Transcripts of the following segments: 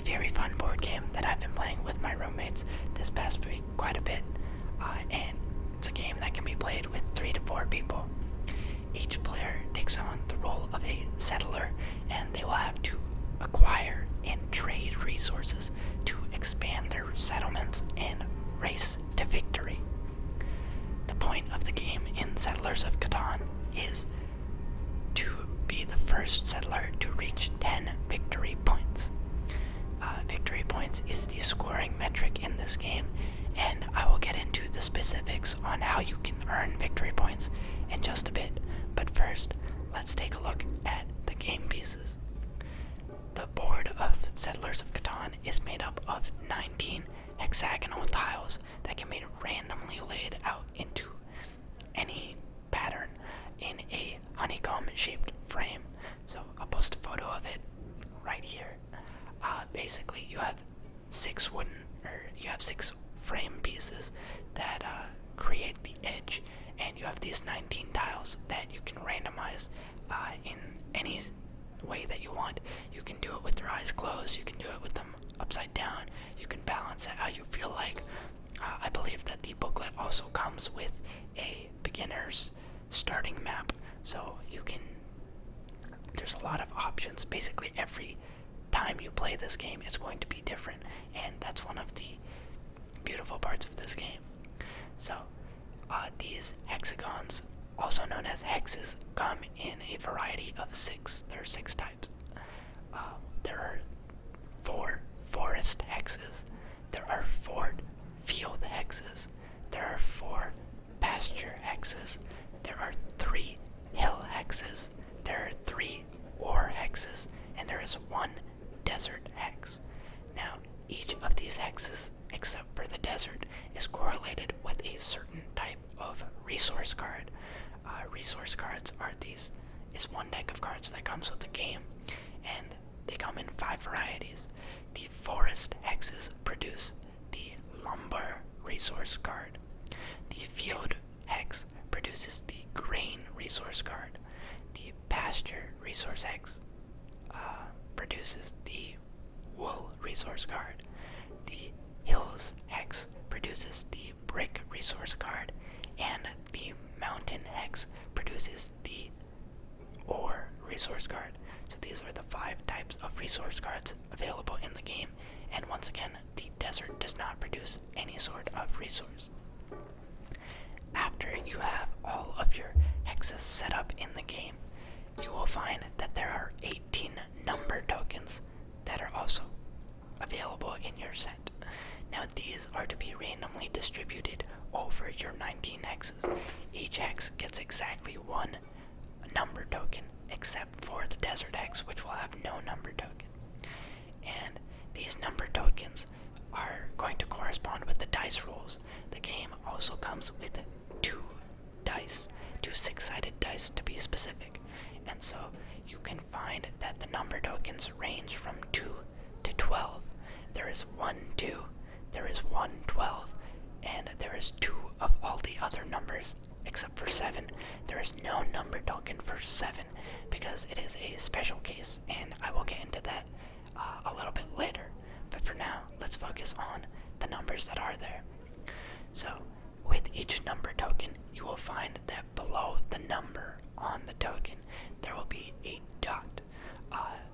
very fun board game that I've been playing with my roommates this past week quite a bit, and it's a game that can be played with 3 to 4 people. Each player takes on the role of a settler, and they will have to acquire and trade resources to expand their settlements and race to victory. The point of the game in Settlers of Catan is to be the first settler to reach 10 victory points. Victory points is the scoring metric in this game, and I will get into the specifics on how you can earn victory points in just a bit. But first, let's take a look at the game pieces. The board of Settlers of Catan is made up of 19 hexagonal tiles that can be randomly laid out into any pattern in a honeycomb-shaped frame. So I'll post a photo of it right here. Basically, you have 6 frame pieces that create the edge, and you have these 19 tiles that you can randomize in any way that you want. You can do it with your eyes closed, you can do it with them upside down, you can balance it how you feel like. I believe that the booklet also comes with a beginner's starting map, so there's a lot of options. Basically every time you play this game is going to be different, and that's one of the beautiful parts of this game. So these hexagons, also known as hexes, come in a variety of 6. There are 6 types. There are 4 forest hexes, there are 4 field hexes, there are 4 pasture hexes, there are 3 hill hexes, there are 3 ore hexes, and there is 1 desert hex. Now, each of these hexes, except for the desert, is correlated with a certain type of resource card. Resource cards is one deck of cards that comes with the game, and they come in 5 varieties. The forest hexes produce the lumber resource card. The field hex produces the grain resource card. The pasture resource hex produces the wool resource card. The hills hex produces the brick resource card, and the mountain hex produces the ore resource card. So these are the 5 types of resource cards available in the game, and once again, the desert does not produce any sort of resource. After you have all of your hexes set up in the game, you will find that there are 18 number tokens that are also available in your set. Now these are to be randomly distributed over your 19 hexes. Each hex gets exactly 1 number token, except for the desert hex, which will have no number token. And these number tokens are going to correspond with the dice rolls. The game also comes with 2 dice, 2 6-sided dice to be specific. And so you can find that the number tokens range from 2 to 12. There is 1 2, there is 1 12, and there is 2 of all the other numbers except for 7. There is no number token for 7 because it is a special case, and I will get into that a little bit later. But for now, let's focus on the numbers that are there. So, with each number token, you will find that below the number on the token, there will be a dot,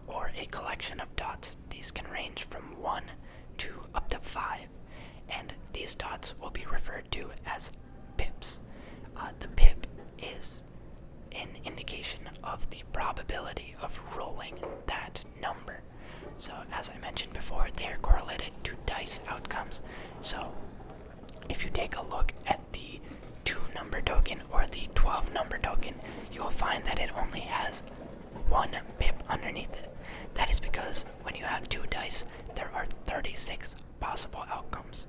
or a collection of dots. These can range from 1 to up to 5, and these dots will be referred to as pips. The pip is an indication of the probability of rolling that number. So, as I mentioned before, they are correlated to dice outcomes. So, if you take a look at the 2 number token or the 12 number token, you will find that it only has 1 pip underneath it. That is because when you have 2 dice, there are 36 possible outcomes.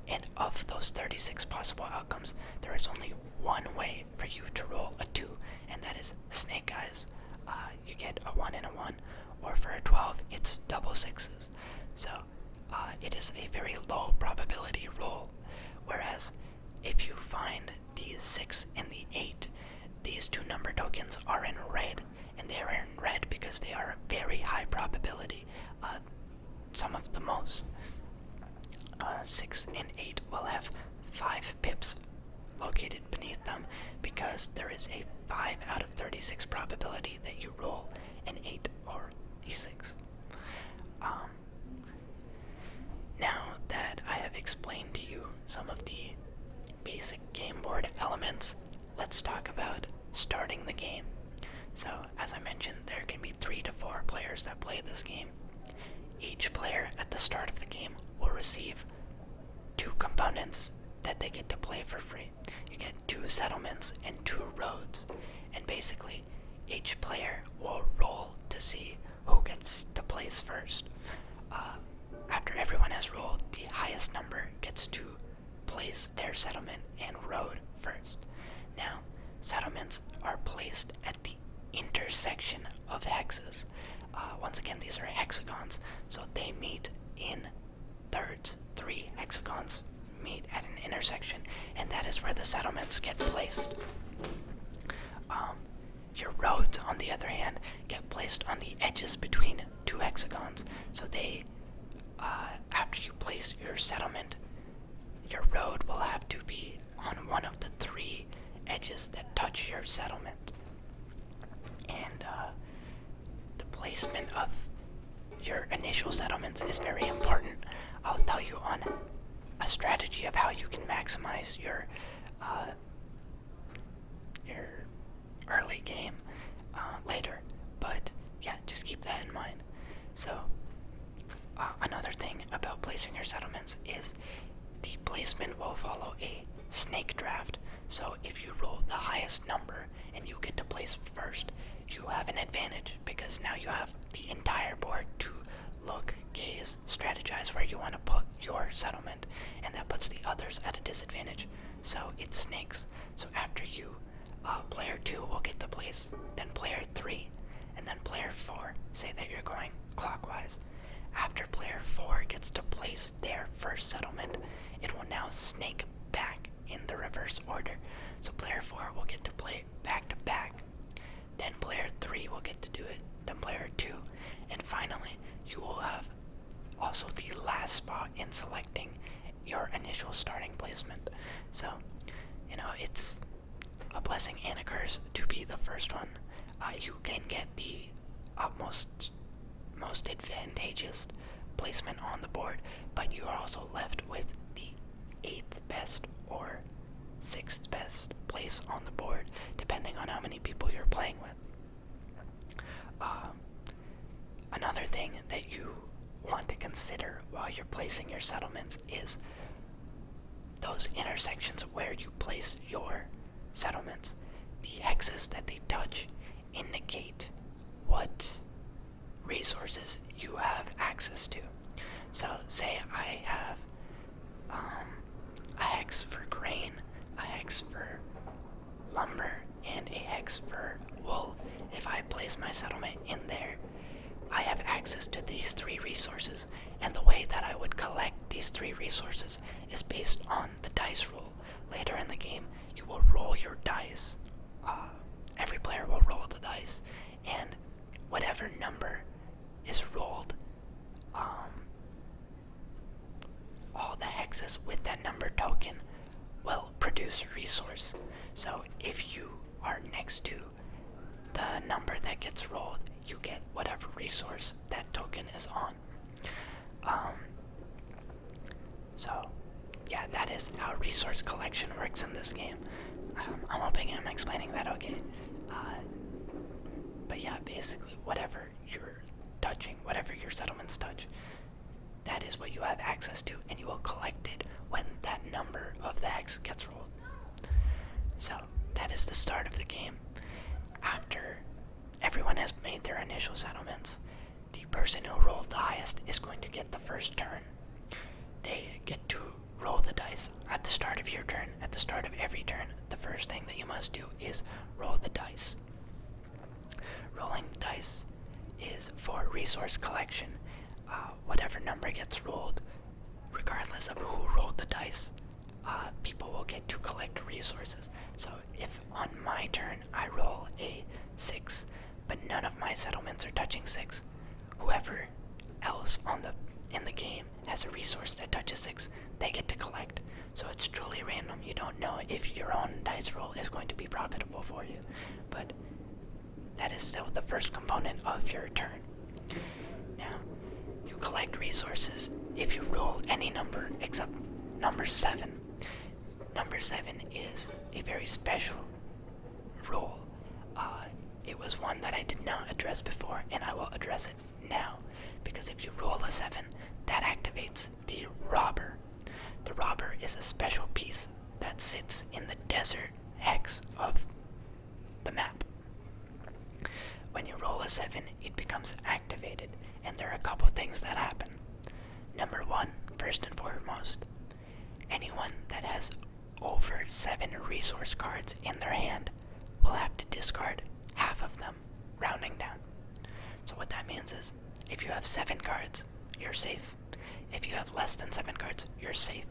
And of those 36 possible outcomes, there is only one way for you to roll a 2, and that is snake eyes. You get a 1 and a 1, or for a 12, it's double 6s. So it is a very low probability roll. Whereas if you find the 6 and the 8, these 2 number tokens are in red, and they are in red because they are a very high probability. some of the most. 6 and 8 will have 5 pips located beneath them because there is a 5 out of 36 probability that you roll an 8 or a 6. Now that I have explained to you some of the basic game board elements, let's talk about starting the game. So, as I mentioned, there can be 3 to 4 players that play this game. Each player at the start of the game will receive 2 components that they get to play for free. You get 2 settlements and 2 roads, and basically each player will roll to see who gets to place first. After everyone has rolled, the highest number gets to place their settlement and road first. Now, settlements are placed at the intersection of hexes. Once again, these are hexagons, so they meet in thirds. 3 hexagons meet at an intersection, and that is where the settlements get placed. Your roads, on the other hand, get placed on the edges between 2 hexagons, so they, after you place your settlement, your road will have to be on one of the 3 edges that touch your settlement. And the placement of your initial settlements is very important. I'll tell you on a strategy of how you can maximize your early game later, but yeah, just keep that in mind. So another thing about placing your settlements is the placement will follow a snake draft. So if you roll the highest number and you get to place first, you have an advantage because now you have the entire board to look, gaze, strategize where you want to put your settlement, and that puts the others at a disadvantage. So it snakes. So after you, player 2 will get to place, then player 3, and then player 4. Say that you're going clockwise. After player 4 gets to place their first settlement, it will now snake back in the reverse order. So player 4 will get to play back to back. Then player 3 will get to do it. Then player 2. And finally, you will have also the last spot in selecting your initial starting placement. So, it's a blessing and a curse to be the first one. You can get the most advantageous placement on the board, but you are also left with the 8th best or 6th best place on the board, depending on how many people you're playing with. Another thing that you want to consider while you're placing your settlements is those intersections where you place your settlements. The hexes that they touch indicate what resources you have access to. So say I have a hex for grain, a hex for lumber, and a hex for wool. If I place my settlement in there, I have access to these 3 resources, and the way that I would collect these 3 resources is based on the dice roll. Later in the game, you will roll your dice. Every player will roll the dice, and whatever number is rolled, all the hexes with that number token will produce a resource. So if you are next to the number that gets rolled, you get whatever resource that token is on. So yeah, that is how resource collection works in this game. I'm hoping I'm explaining that okay. But yeah, basically whatever you're touching, whatever your settlements touch, that is what you have access to, and you will collect it when that number of the hex gets rolled. So that is the start of the game. After everyone has made their initial settlements, the person who rolled the highest is going to get the first turn. They get to roll the dice at the start of your turn. At the start of every turn, the first thing that you must do is roll the dice. Rolling the dice is for resource collection. Whatever number gets rolled, regardless of who rolled the dice, people will get to collect resources. So if on my turn I roll a 6, but none of my settlements are touching 6, whoever else in has a resource that touches 6, they get to collect. So it's truly random. You don't know if your own dice roll is going to be profitable for you. But that is still the first component of your turn. Now, you collect resources if you roll any number except number 7. Number 7 is a very special roll. It was one that I did not address before, and I will address it now. Because if you roll a 7, that activates the robber. The robber is a special piece that sits in the desert hex of the map. When you roll a 7, it becomes activated, and there are a couple things that happen. Number 1, first and foremost, anyone that has over 7 resource cards in their hand will have to discard half of them, rounding down. So what that means is, if you have 7 cards, you're safe. If you have less than 7 cards, you're safe.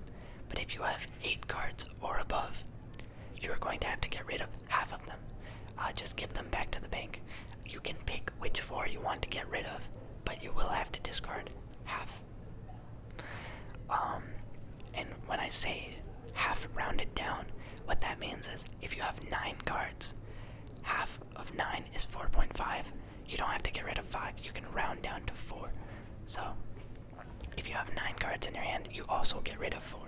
But if you have 8 cards or above, you're going to have to get rid of half of them. Just give them back to the bank. You can pick which 4 you want to get rid of, but you will have to discard half. And when I say half rounded down, what that means is if you have 9 cards, half of 9 is 4.5. You don't have to get rid of 5. You can round down to 4. So, if you have 9 cards in your hand, you also get rid of 4.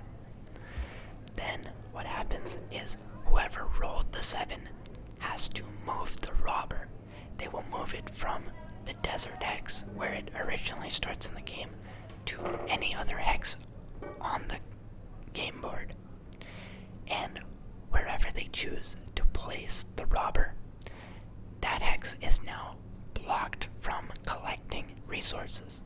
Then, what happens is whoever rolled the 7 has to move the robber. They will move it from the desert hex, where it originally starts in the game, to any other hex on the game board. And wherever they choose to place the robber, that hex is now blocked from collecting resources.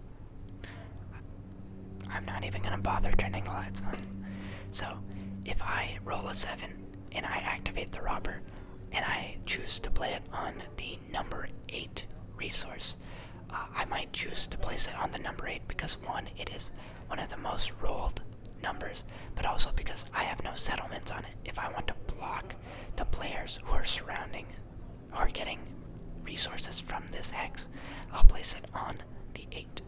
I'm not even going to bother turning the lights on. So, if I roll a 7 and I activate the robber, and I choose to play it on the number 8 resource, I might choose to place it on the number 8 because 1, it is one of the most rolled numbers, but also because I have no settlements on it. If I want to block the players who are surrounding or getting resources from this hex, I'll place it on the 8.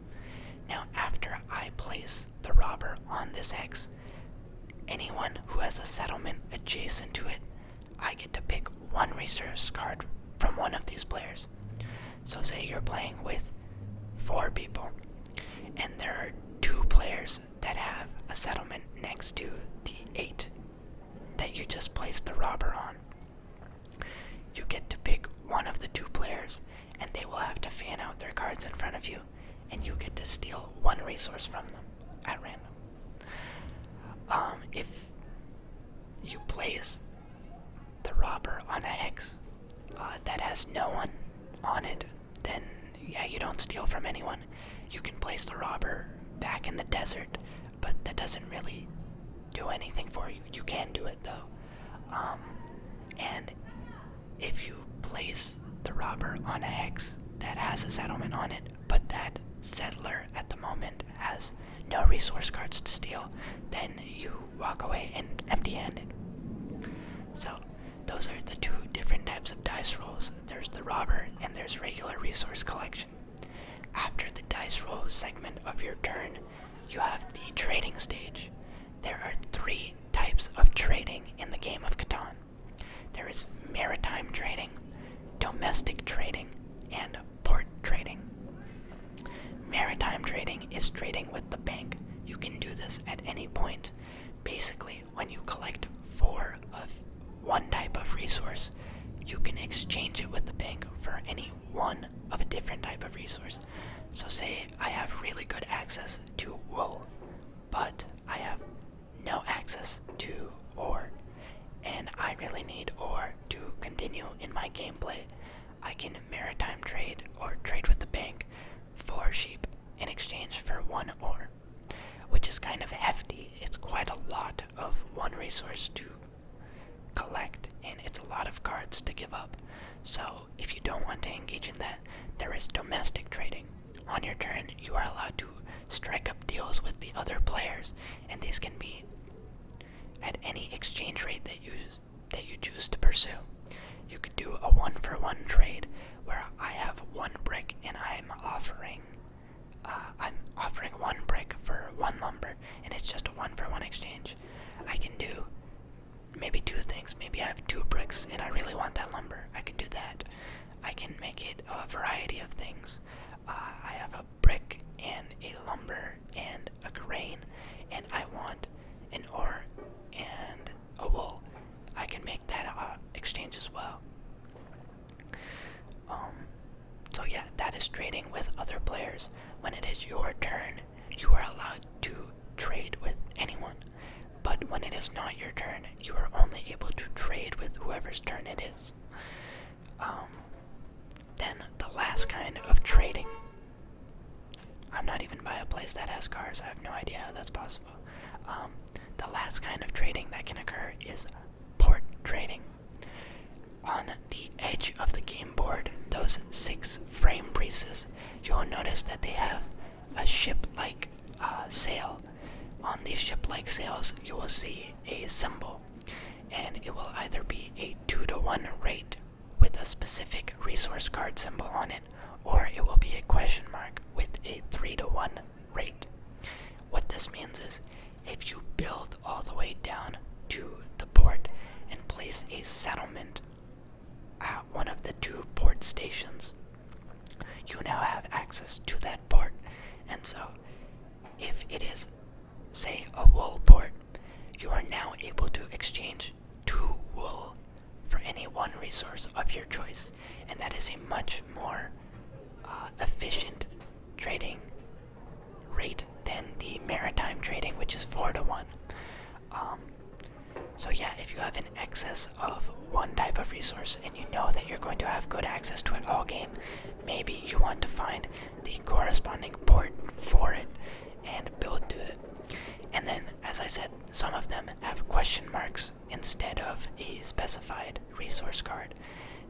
Now, after I place the robber on this hex, anyone who has a settlement adjacent to it, I get to pick 1 resource card from one of these players. So say you're playing with 4 people, and there are 2 players that have a settlement next to the 8 that you just placed the robber on. You get to pick one of the 2 players, and they will have to fan out their cards in front of you, and you get to steal 1 resource from them at random. If you place the robber on a hex that has no one on it, then yeah, you don't steal from anyone. You can place the robber back in the desert, but that doesn't really do anything for you. You can do it though. And if you place the robber on a hex that has a settlement on it, but that settler at the moment has no resource cards to steal, then you walk away empty-handed. So those are the 2 different types of dice rolls. There's the robber and there's regular resource collection. After the dice roll segment of your turn, you have the trading stage. There are 3 types of trading in the game of Catan. There is maritime trading, domestic trading, and port trading. Maritime trading is trading with the bank. You can do this at any point. Basically, when you collect 4 of one type of resource, you can exchange it with the bank for any one of a different type of resource. So say I have really good access to wool, but I have no access to ore, and I really need ore to continue in my gameplay. I can maritime trade or trade with the bank 4 sheep in exchange for 1 ore, which is kind of hefty. It's quite a lot of one resource to collect, and it's a lot of cards to give up. So if you don't want to engage in that, there is domestic trading. On your turn, you are allowed to strike up deals with the other players, and these can be at any exchange rate that you choose to pursue. You could do a 1-for-1 trade where I have 1 brick and I'm offering 1 brick for 1 lumber. your turn, you are allowed to trade with anyone. But when it is not your turn, you are only able to trade with whoever's turn it is. Then the last kind of trading. I'm not even by a place that has cars. I have no idea how that's possible. The last kind of trading that can occur is port trading. On the edge of the game board, those 6 frame pieces, you'll notice that they have a ship-like sail. On these ship-like sails, you will see a symbol, and it will either be a 2-to-1 rate with a specific resource card symbol on it, or it will be a question mark with a 3-to-1 rate. What this means is, if you build all the way down to the port and place a settlement at one of the 2 port stations, you now have access to that port. And so, if it is, say, a wool port, you are now able to exchange 2 wool for any 1 resource of your choice, and that is a much more efficient trading rate than the maritime trading, which is 4-to-1. So yeah, if you have an excess of one type of resource and you know that you're going to have good access to it all game, maybe you want to find the corresponding port for it and build to it. And then, as I said, some of them have question marks instead of a specified resource card.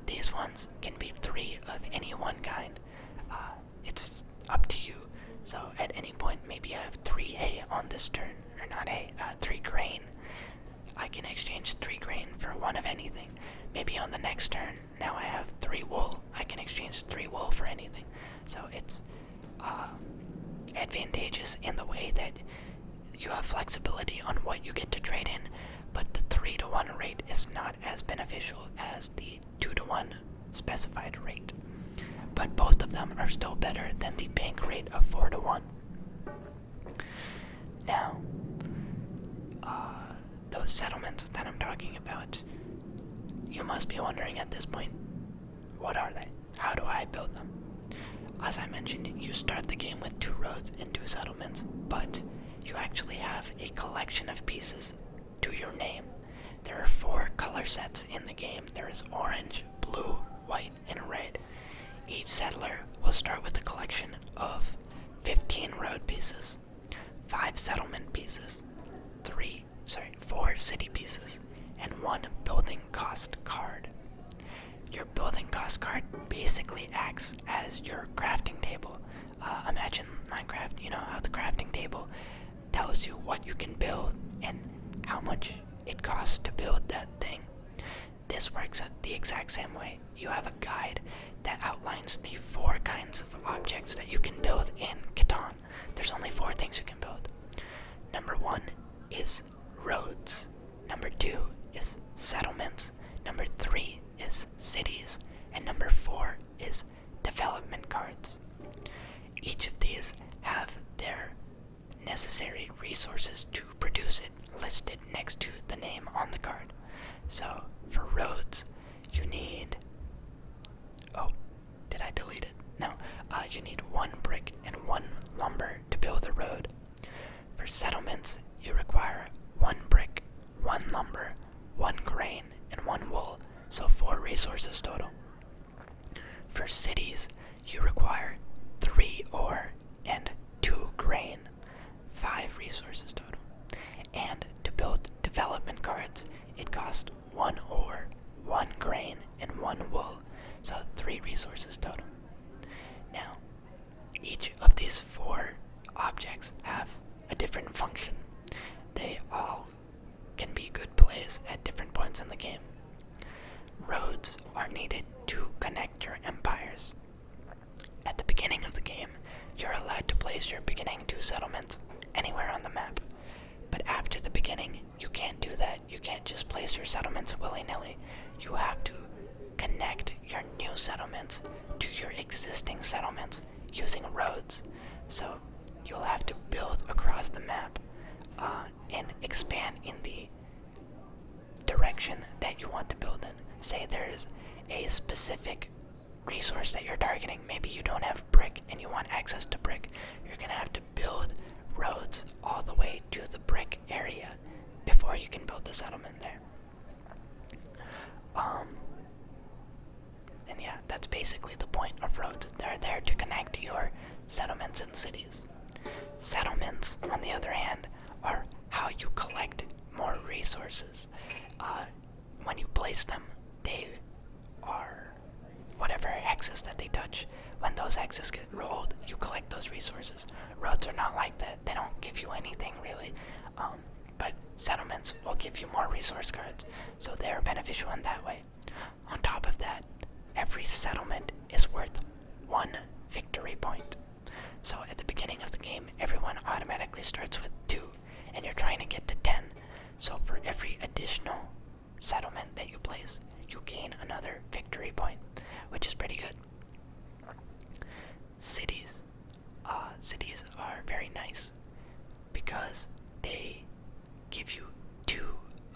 These ones can be 3 of any one kind. It's up to you. So at any point, maybe I have 3 hay on this turn, or not hay, 3 grain. I can exchange 3 grain for 1 of anything. Maybe on the next turn, now I have 3 wool. I can exchange 3 wool for anything. So it's advantageous in the way that you have flexibility on what you get to trade in, but the 3-to-1 rate is not as beneficial as the 2-to-1 specified rate. But both of them are still better than the bank rate of 4-to-1. Now, those settlements that I'm talking about, you must be wondering at this point, what are they? How do I build them? As I mentioned, you start the game with 2 roads and 2 settlements, but you actually have a collection of pieces to your name. There are 4 color sets in the game. There is orange, blue, white, and red. Each settler will start with a collection of 15 road pieces, 5 settlement pieces, 4 city pieces, and 1 building cost card. Your building cost card basically acts as your crafting table. Imagine Minecraft, you know how the crafting table tells you what you can build and how much it costs to build that thing. This works the exact same way. You have a guide that outlines the 4 kinds of objects that you can build in Catan. There's only 4 things you can build. Number 1 is roads. Number 2 is settlements. Number 3 is cities. And number 4 is development cards. Each of these have their necessary resources to produce it listed next to the name on the card. So, for roads, you need... Oh, did I delete it? No. You need 1 brick and 1 lumber to build a road. For settlements, you require 1 brick, 1 lumber, 1 grain, and 1 wool, so 4 resources total. For cities, you require 3 ore and 2 grain, 5 resources total. And to build development cards, it costs 1 ore, 1 grain, and 1 wool, so 3 resources total. Now, each of these 4 objects have a different function. They all can be good plays at different points in the game. Roads are needed to connect your empires. At the beginning of the game, you're allowed to place your beginning 2 settlements anywhere on the map. But after the beginning, you can't do that. You can't just place your settlements willy-nilly. You have to connect your new settlements to your existing settlements using roads. So you'll have to build across the map and expand in the direction that you want to build in. Say there's a specific resource that you're targeting. Maybe you don't have brick and you want access to brick. You're gonna have to build roads all the way to the brick area before you can build the settlement there. And yeah, that's basically the point of roads. They're there to connect your settlements and cities. Settlements, on the other hand, are how you collect more resources. When you place them, they are whatever hexes that they touch. When those hexes get rolled, you collect those resources. Roads are not like that. They don't give you anything really. But settlements will give you more resource cards, so they're beneficial in that way. On top of that, every settlement is worth 1 victory point. So at the beginning of the game, everyone automatically starts with 2, and you're trying to get to 10. So for every additional settlement that you place, you gain another victory point, which is pretty good. Cities. Cities are very nice because they give you 2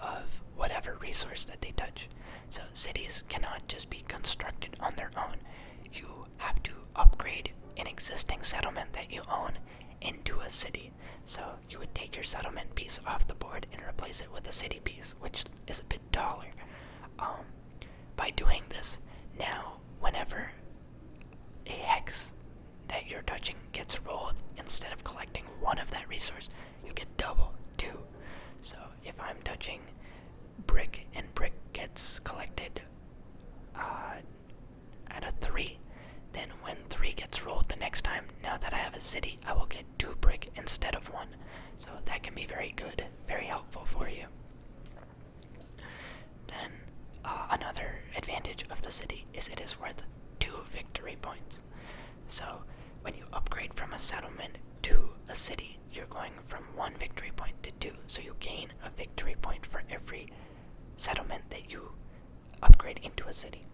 of whatever resource that they touch. So cities cannot just be constructed on their own. You have to upgrade an existing settlement that you own into a city. So you would take your settlement piece off the board and replace it with a city piece, which is a bit taller. By doing this, now whenever a hex that you're touching gets rolled, instead of collecting 1 of that resource, you get double, 2. So if I'm touching brick and brick gets collected at a 3, then when 3 gets rolled the next time, now that I have a city, I will get 2 brick instead of 1. So that can be very good, very helpful for you. Then another advantage of the city is it is worth 2 victory points. So when you upgrade from a settlement to a city, you're going from 1 victory point to 2. So you gain a victory point for every settlement that you upgrade into a city.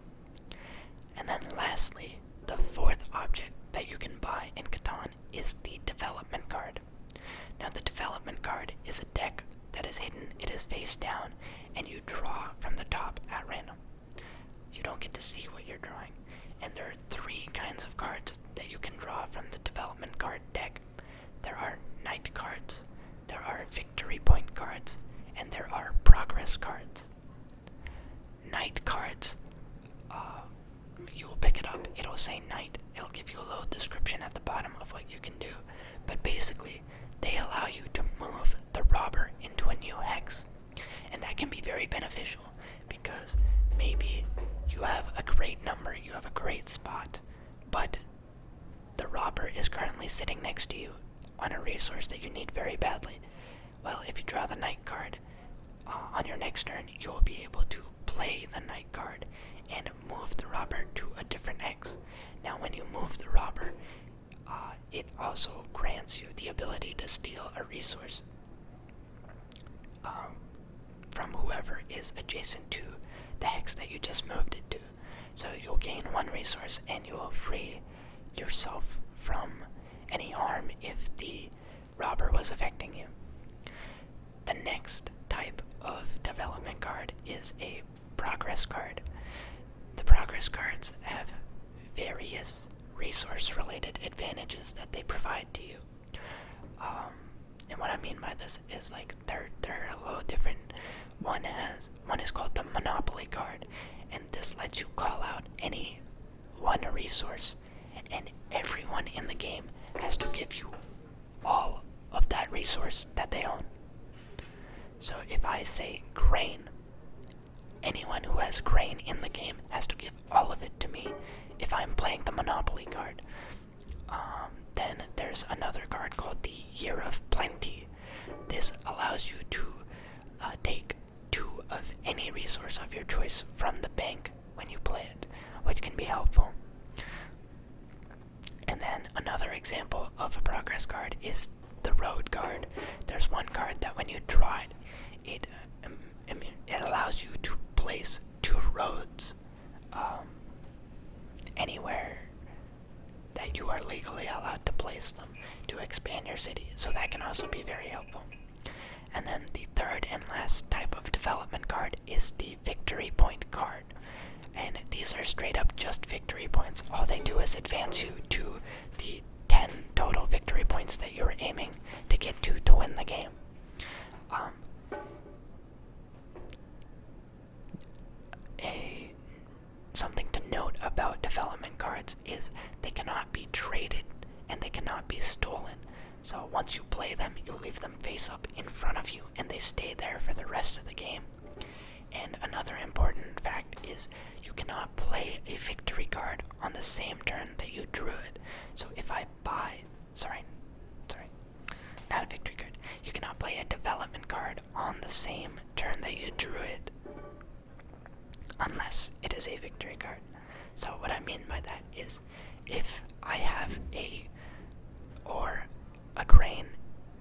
And then lastly, the 4th object that you can buy in Catan is the development card. Now the development card is a deck that is hidden, it is face down, and you draw from the top at random. You don't get to see what you're drawing. And there are 3 kinds of cards that you can draw from the development card deck. There are knight cards, there are victory point cards, and there are progress cards. Knight cards, you will pick it up, it'll say knight, it'll give you a little description at the bottom of what you can do, but basically they allow you to move the robber into a new hex, and that can be very beneficial because maybe you have a great number, you have a great spot, but the robber is currently sitting next to you on a resource that you need very badly. Well, if you draw the knight card, on your next turn, you will be able to play the knight card and move the robber to a different hex. Now, when you move the robber, it also grants you the ability to steal a resource from whoever is adjacent to the hex that you just moved it to. So you'll gain 1 resource and you will free yourself from any harm if the robber was affecting you. The next type of development card is a progress card. The progress cards have various resource-related advantages that they provide to you. And what I mean by this is like they're a little different. One is called the Monopoly card, and this lets you call out any 1 resource, and everyone in the game has to give you all of that resource that they own. So if I say grain, anyone who has grain in the game has to give all of it to me if I'm playing the Monopoly card. Then there's another card called the Year of Plenty. This allows you to take 2 of any resource of your choice from the bank when you play it, which can be helpful. And then another example of a progress card is the Road card. There's one card that when you draw it, it allows you to place 2 roads anywhere that you are legally allowed to place them to expand your city. So that can also be very helpful. And then the 3rd and last type of development card is the Victory Point card. And these are straight up just victory points. All they do is advance you to the 10 total victory points that you're aiming to get to win the game. Something to note about development cards is they cannot be traded and they cannot be stolen. So once you play them, you leave them face up in front of you and they stay there for the rest of the game. And another important fact is you cannot play a victory card on the same turn that you drew it. So if I buy, not a victory card. You cannot play a development card on the same turn that you drew it, unless it is a victory card. So what I mean by that is, if I have a grain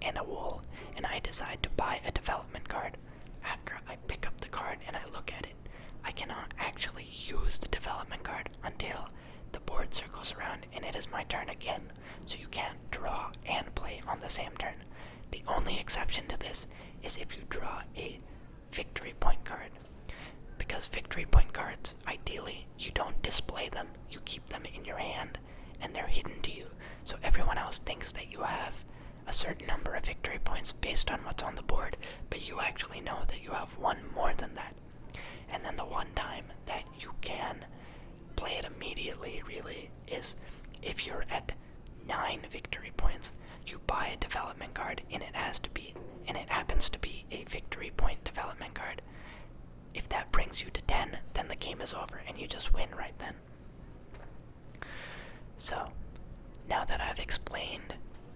and a wool, and I decide to buy a development card, after I pick up the card and I look at it, I cannot actually use the development card until the board circles around and it is my turn again. So you can't draw and play on the same turn. The only exception to this is if you draw a victory point card. Because victory point cards, ideally, you don't display them. You keep them in your hand and they're hidden to you. So everyone else thinks that you have a certain number of victory points based on what's on the board, but you actually know that you have one more than that. And then the one time that you can play it immediately, really, is if you're at 9 victory points, you buy a development card and it happens to be a victory point development card. If that brings you to 10, then the game is over and you just win right then. So, now that I've explained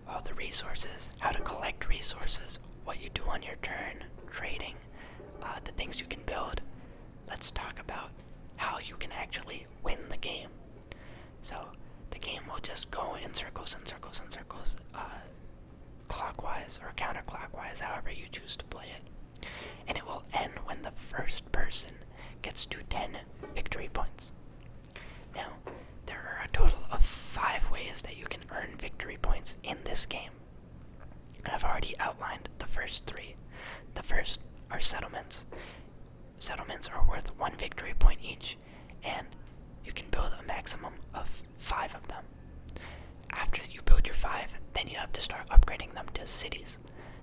all the resources, how to collect resources, what you do on your turn, trading, the things you can build, let's talk about how you can actually win the game. So, the game will just go in circles and circles and circles, clockwise or counterclockwise, however you choose to play it. And it will end when the first person gets to 10 victory points. Now, there are a total of 5 ways that you can earn victory points in this game. I've already outlined the first 3. The first are settlements. Settlements are worth 1 victory point each, and you can build a maximum of 5 of them. After you build your 5, then you have to start upgrading them to cities.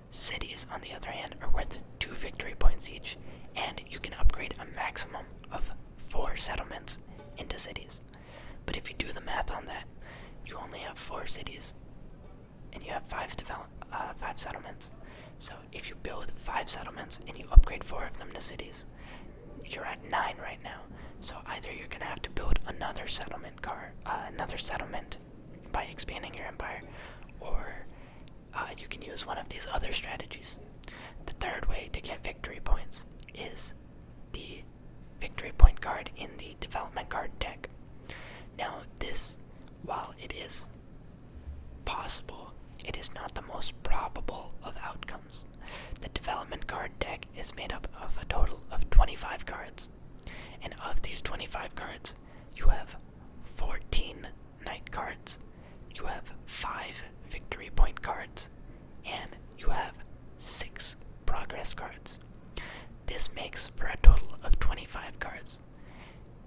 Cities, on the other hand, are worth 2 victory points each, and you can upgrade a maximum of 4 settlements into cities. But if you do the math on that, you only have 4 cities, and you have 5 settlements. So if you build 5 settlements and you upgrade 4 of them to cities, you're at 9 right now. So either you're gonna have to build another settlement by expanding your empire, or you can use one of these other strategies. The third way to get victory points is the victory point card in the development card deck. Now this, while it is possible, it is not the most probable of outcomes. The development card deck is made up of a total of 25 cards. And of these 25 cards, you have 14 knight cards, you have 5 victory point cards, and you have 6 progress cards. This makes for a total of 25 cards.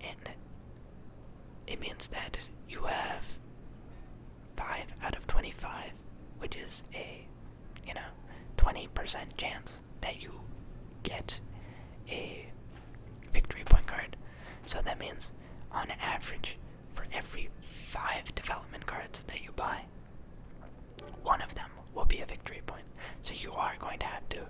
And it means that you have 5 out of 25, which is a, 20% chance that you get a victory point card. So that means, on average, for every 5 development cards that you buy, 1 of them will be a victory point. So you are going to have to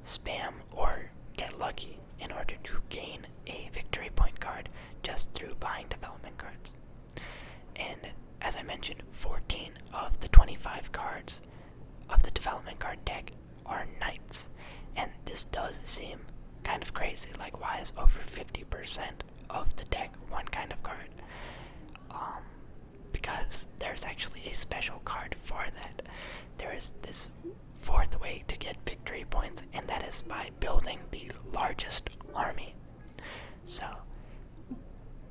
spam or get lucky in order to gain a victory point card just through buying development cards. And as I mentioned, 14 of the 25 cards of the development card deck are knights. And this does seem kind of crazy, like why is over 50% of the deck one kind of card? Because there's actually a special card for that. There is this 4th way to get victory points, and that is by building the largest army. So,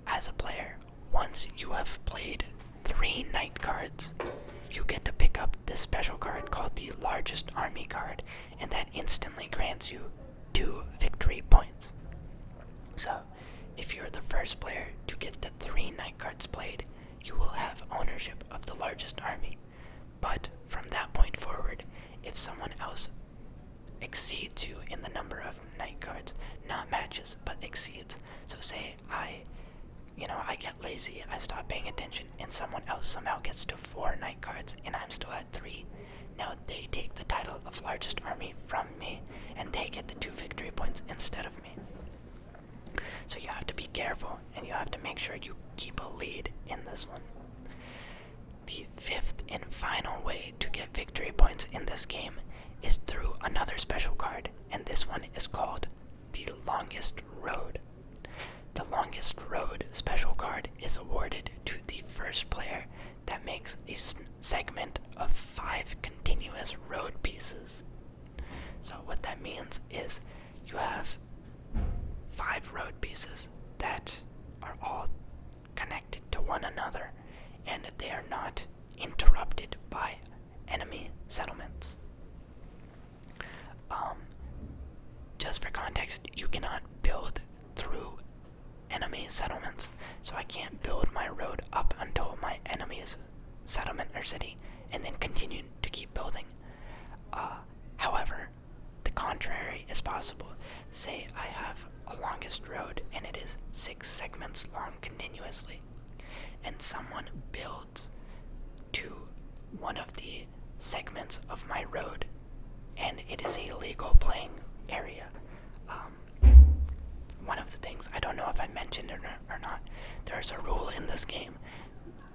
as a player, once you have played 3 knight cards, you get to pick up this special card called the largest army card, and that instantly grants you 2 victory points. So, if you're the first player to get the 3 night cards played, you will have ownership of the largest army. But from that point forward, if someone else exceeds you in the number of night cards, not matches, but exceeds. So say I get lazy, I stop paying attention, and someone else somehow gets to 4 night cards, and I'm still at 3. Now they take the title of largest army from me, and they get the 2 victory points instead of me. So you have to be careful, and you have to make sure you keep a lead in this one. The 5th and final way to get victory points in this game is through another special card, and this one is called the Longest Road. The Longest Road special card is awarded to the first player that makes a segment of 5 continuous road pieces. So what that means is you have 5 road pieces that are all connected to one another, and they are not interrupted by enemy settlements. Just for context, you cannot build through enemy settlements, so I can't build my road up until my enemy's settlement or city and then continue to keep building. However, the contrary is possible. Say I have a longest road and it is 6 segments long continuously, and someone builds to one of the segments of my road, and it is a legal playing area. One of the things, I don't know if I mentioned it or not, there's a rule in this game.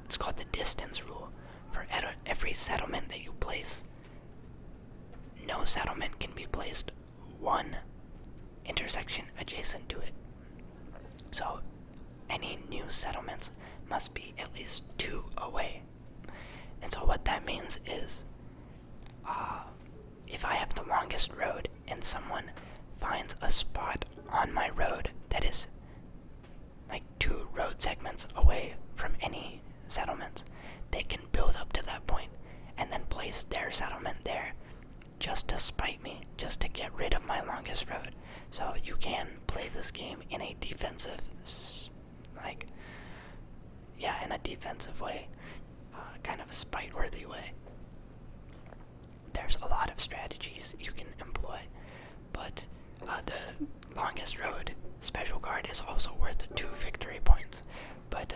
It's called the distance rule. For every settlement that you place, no settlement can be placed 1 intersection adjacent to it. So any new settlements must be at least 2 away. And so what that means is, if I have the longest road and someone finds a spot on my road that is like 2 road segments away from any settlements, they can build up to that point and then place their settlement there just to spite me, just to get rid of my longest road. So you can play this game in a defensive, in a defensive way, kind of a spite-worthy way. There's a lot of strategies you can employ, but the longest road special card is also worth 2 victory points. But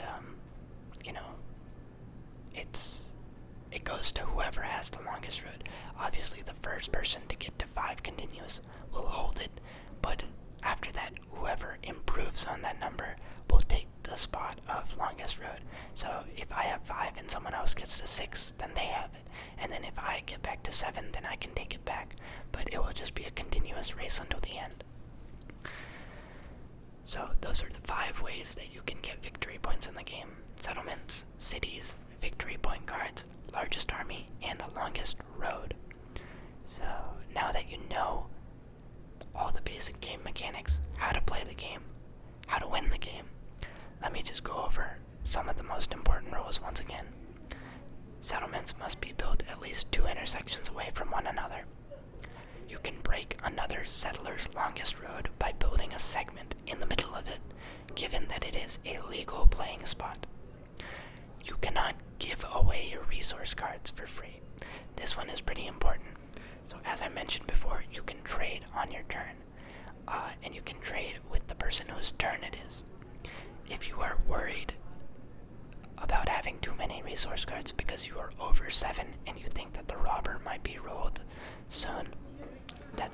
it goes to whoever has the longest road. Obviously, the first person to get to 5 continuous will hold it, but after that, whoever improves on that number will take the spot of longest road. So if I have 5 and someone else gets to 6, then they have it. And then if I get back to 7, then I can take it back. But it will just be a continuous race until the end. So those are the 5 ways that you can get victory points in the game: settlements, cities, victory point cards, largest army, and longest road. So now that you know all the basic game mechanics, how to play the game, how to win the game, let me just go over some of the most important rules once again. Settlements must be built at least 2 intersections away from one another. You can break another settler's longest road by building a segment in the middle of it, given that it is a legal playing spot. You cannot give away your resource cards for free. This one is pretty important. So as I mentioned before, you can trade on your turn, and you can trade with the person whose turn it is. If you are worried about having too many resource cards because you are over 7 and you think that the robber might be rolled soon, that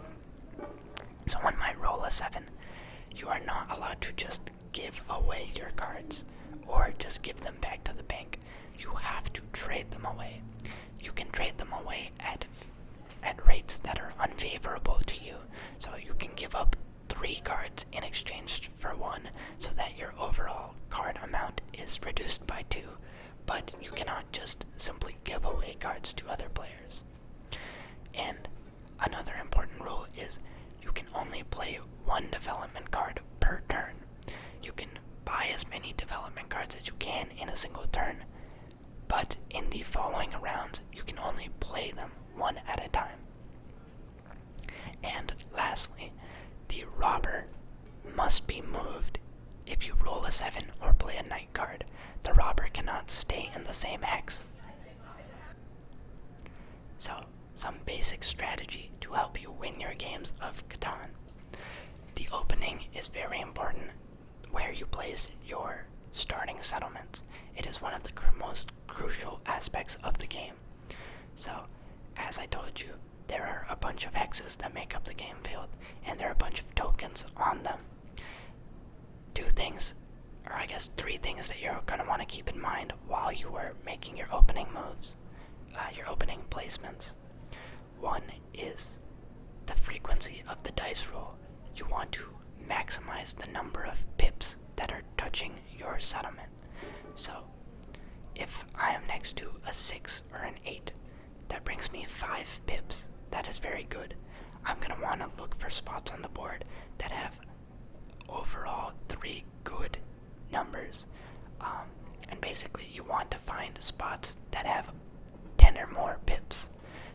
someone might roll a 7, you are not allowed to just give away your cards or just give them back to the bank. You have to trade them away. You can trade them away at rates that are unfavorable to you. So you can give up 3 cards in exchange for 1 so that your overall card amount is reduced by 2, but you cannot just simply give away cards to other players. And another important rule is you can only play 1 development card per turn. You can buy as many development cards as you can in a single turn, but in the following rounds you can only play them 1 at a time. And lastly, the robber must be moved if you basic strategy to help you win your games of Catan. The opening is very important, where you place your starting settlements. It is one of the most crucial aspects of the game. So, as I told you, there are a bunch of hexes that make up the game field, and there are a bunch of tokens on them. Three things that you're going to want to keep in mind while you are making your opening moves, your opening placements. One is the frequency of the dice roll. You want to maximize the number of pips that are touching your settlement. So, if I am next to a 6 or an 8, that brings me 5 pips. That is very good. I'm going to want to look for spots on the board that have overall 3 good numbers. And basically, you want to find spots that have 10 or more pips.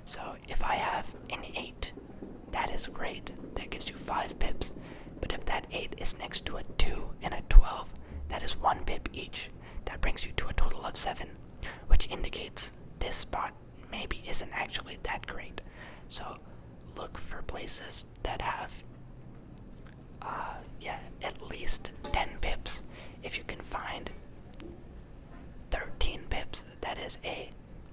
So, if I have an 8, that is great. That gives you 5 pips. But if that 8 is next to a 2 and a 12, that is 1 pip each. That brings you to a total of 7, which indicates this spot maybe isn't actually that great. So look for places that have at least 10 pips. If you can find 13 pips, that is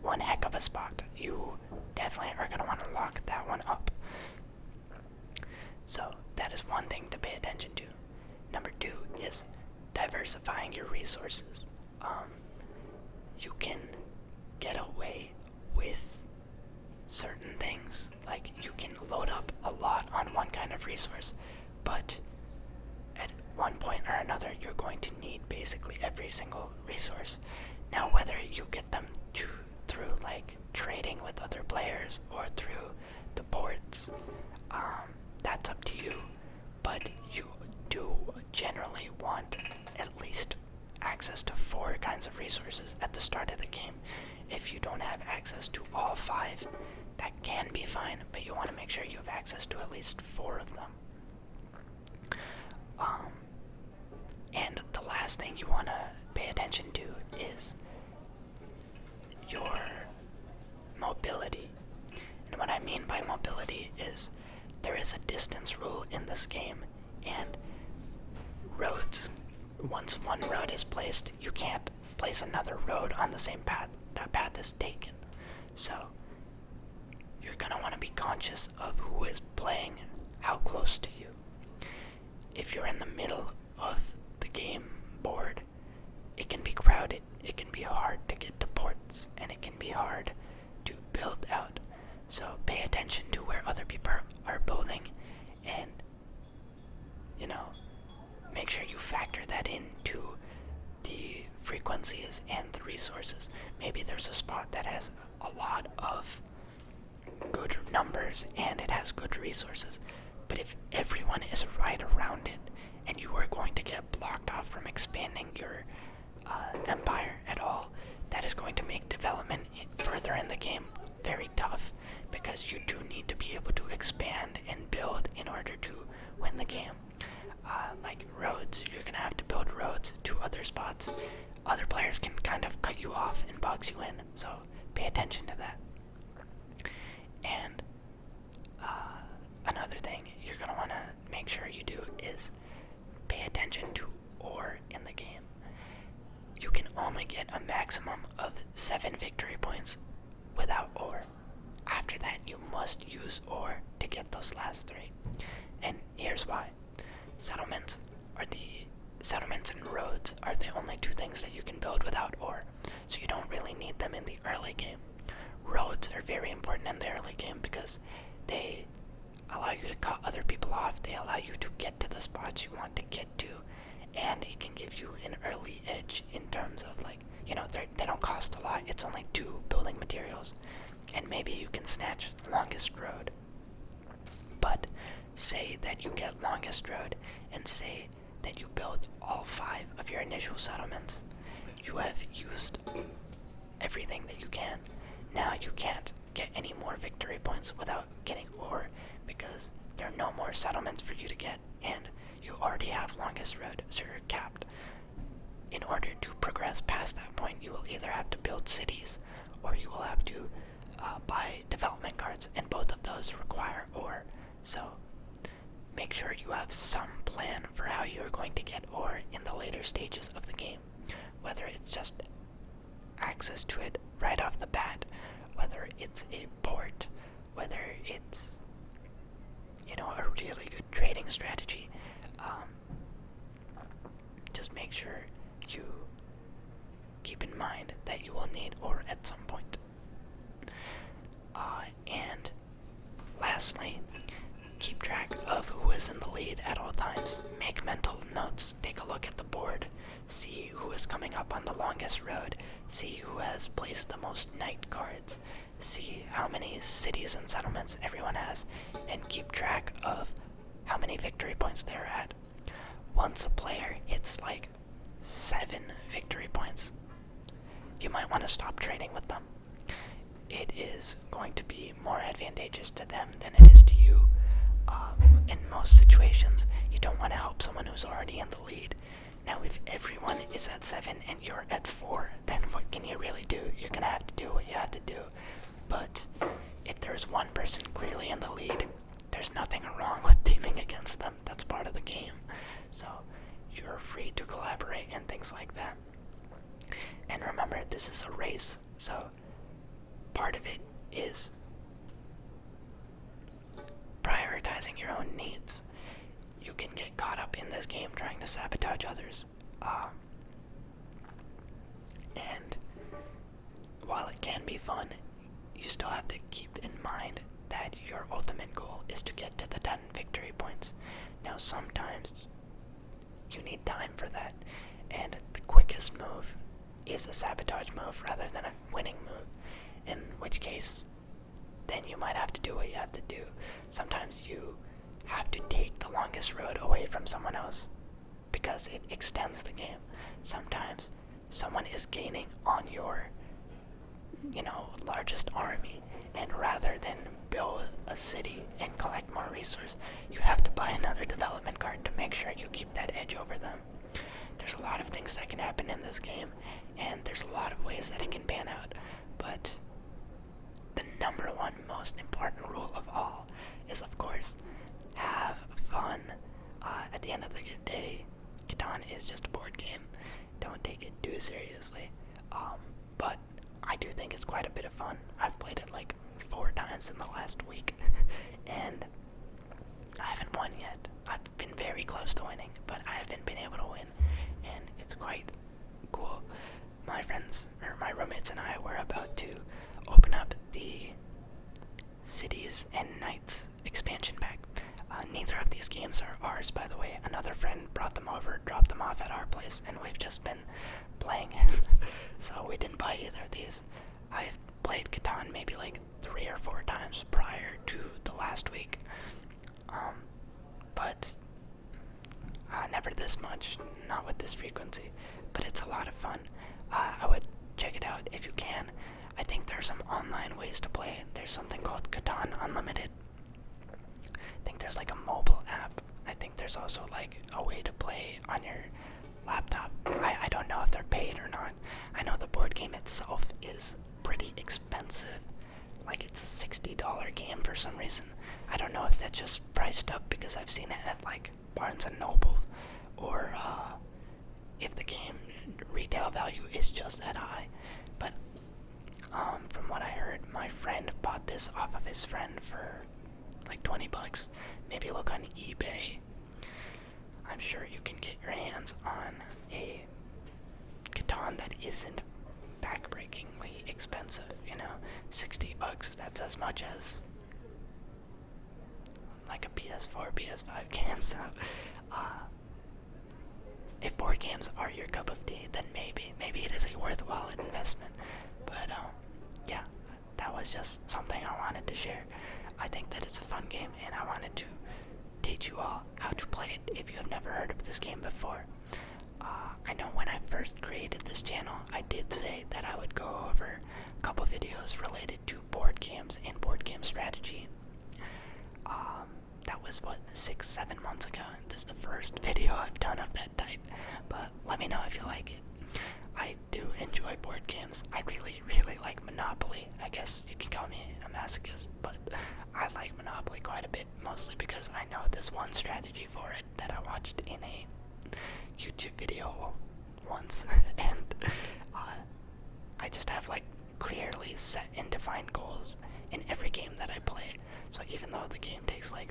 one heck of a spot. You definitely are going to want to lock that one up. So that is one thing to pay attention to. Number 2 is diversifying your resources. You can get away with certain things, like you can load up a lot on one kind of resource, but at one point or another you're going to need basically every single resource. Now, whether you get them through like trading with other players or through the ports, that's up to you, but you do generally want at least access to 4 kinds of resources at the start of the game. If you don't have access to all 5, that can be fine, but you want to make sure you have access to at least 4 of them. And the last thing you want to pay attention to is your mobility. And what I mean by mobility is there is a distance rule in this game, and roads, once one road is placed, you can't place another road on the same path. That path is taken. So you're going to want to be conscious of who is playing how close to you. If you're in the middle of the game board, it can be crowded, it can be hard to get to ports, and it can be hard to build out. So pay attention to where other people are building, and make sure you factor that into the frequencies and the resources. Maybe there's a spot that has a lot of good numbers and it has good resources, but if everyone is right around it and you are going to get blocked off from expanding your empire at all, that is going to make development further in the game very tough, because you do need to be able to expand and build in order to win the game. Like roads, you're going to have to build roads to other spots. Other players can kind of cut you off and box you in, so pay attention to that. And another thing you're going to want to make sure you do is pay attention to ore in the game. You can only get a maximum of 7 victory points without ore. After that, you must use ore to get those last 3. And here's why. Settlements and roads are the only 2 things that you can build without ore, so you don't really need them in the early game. Roads are very important in the early game because they allow you to cut other people off, they allow you to get to the spots you want to get to, and it can give you an early edge in terms of they don't cost a lot. It's only 2 building materials, and maybe you can snatch longest road. But say that you get longest road, and say that you build all 5 of your initial settlements. You have used everything that you can. Now you can't get any more victory points without getting ore, because there are no more settlements for you to get, and you already have longest road, so you're capped. In order to progress past that point, you will either have to build cities, or you will have to buy development cards, and both of have some plan for how you're going to get ore in the later stages of the game, whether it's just access to it right off the bat, whether it's a port, whether it's, a really good trading strategy. Just make sure you keep in mind that you will need ore at some point. And lastly, keep track of who is in the lead at all times. Make mental notes, take a look at the board, see who is coming up on the longest road, see who has placed the most night cards, see how many cities and settlements everyone has, and keep track of how many victory points they're at. Once a player hits like 7 victory points, you might want to stop trading with them. It is going to be more advantageous to them than it is to you. In most situations, you don't want to help someone who's already in the lead. Now, if everyone is at 7 and you're at 4, then what can you really do? You're going to have to do what you have to do. But if there's one person clearly in the lead, there's nothing wrong with teaming against them. That's part of the game. So you're free to collaborate and things like that. And remember, this is a race, so part of it is prioritizing your own needs. You can get caught up in this game trying to sabotage others. And while it can be fun, you still have to keep in mind that your ultimate goal is to get to the 10 victory points. Now, sometimes you need time for that, and the quickest move is a sabotage move rather than a winning move, in which case then you might have to do what you have to do. Sometimes you have to take the longest road away from someone else because it extends the game. Sometimes someone is gaining on your largest army, and rather than build a city and collect more resources, you have to buy another development card to make sure you keep that edge over them. There's a lot of things that can happen in this game, and there's a lot of ways that it can pan out, but the number one most important rule of all is, of course, have fun. At the end of the day, Catan is just a board game. Don't take it too seriously. But I do think it's quite a bit of fun. I've played it like 4 times in the last week, and I haven't won yet. I've been very close to winning, but I haven't been able to win, and it's quite cool. My roommates and I were about to open up the Cities and Knights expansion pack. Neither of these games are ours, by the way. Another friend brought them over, dropped them off at our place, and we've just been playing it. So we didn't buy either of these. I've played Catan maybe like 3 or 4 times prior to the last week. But never this much, not with this frequency. But it's a lot of fun. I would check it out if you can. I think there's some online ways to play it. There's something called Catan Unlimited. I think there's like a mobile app. I think there's also like a way to play on your laptop. I don't know if they're paid or not. I know the board game itself is pretty expensive. Like it's a $60 game for some reason. I don't know if that's just priced up because I've seen it at like Barnes and Noble, or if the game retail value is just that high. But from what I heard, my friend bought this off of his friend for like $20. Maybe look on eBay. I'm sure you can get your hands on a Catan that isn't backbreakingly expensive, $60, that's as much as like a PS4, PS5 game. So if board games are your cup of tea, then maybe it is a worthwhile investment. But yeah, that was just something I wanted to share. I think that it's a fun game, and I wanted to teach you all how to play it if you have never heard of this game before. I know when I first created this channel, I did say that I would go over a couple videos related to board games and board game strategy. That was, 6-7 months ago. This is the first video I've done of that type, but let me know if you like it. I do enjoy board games. I really like Monopoly. I guess you can call me a masochist, but I like Monopoly quite quite a bit, mostly because I know this one strategy for it that I watched in a YouTube video once, and I just have like clearly set and defined goals in every game that I play. So even though the game takes like